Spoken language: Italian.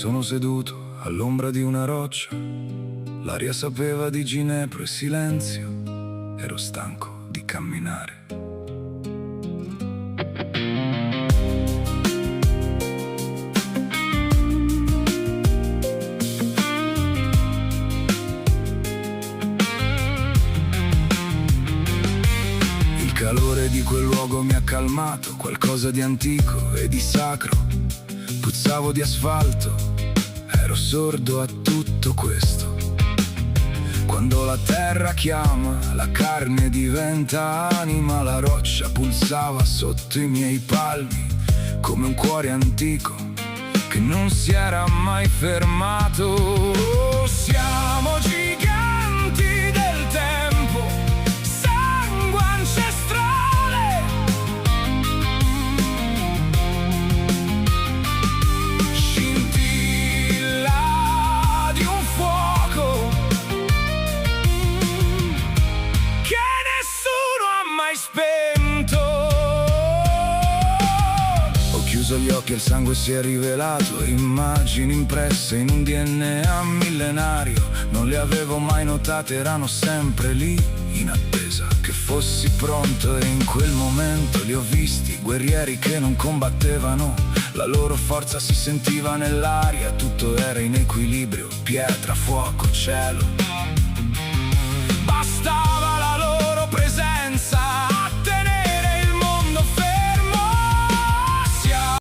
Sono seduto all'ombra di una roccia, l'aria sapeva di ginepro e silenzio, ero stanco di camminare. Il calore di quel luogo mi ha calmato, qualcosa di antico e di sacro. Puzzavo di asfalto, ero sordo a tutto questo. Quando la terra chiama, la carne diventa anima. La roccia pulsava sotto i miei palmi, come un cuore antico che non si era mai fermato. Siamo giganti del tempo, sangue ancestrale, scintilla di un fuoco che nessuno ha mai spento. Ho chiuso gli occhi e il sangue si è rivelato, immagini impresse in un DNA millenario. Non le avevo mai notate, erano sempre lì, in attesa che fossi pronto. E in quel momento li ho visti, guerrieri che non combattevano. La loro forza si sentiva nell'aria, tutto era in equilibrio, pietra, fuoco, cielo.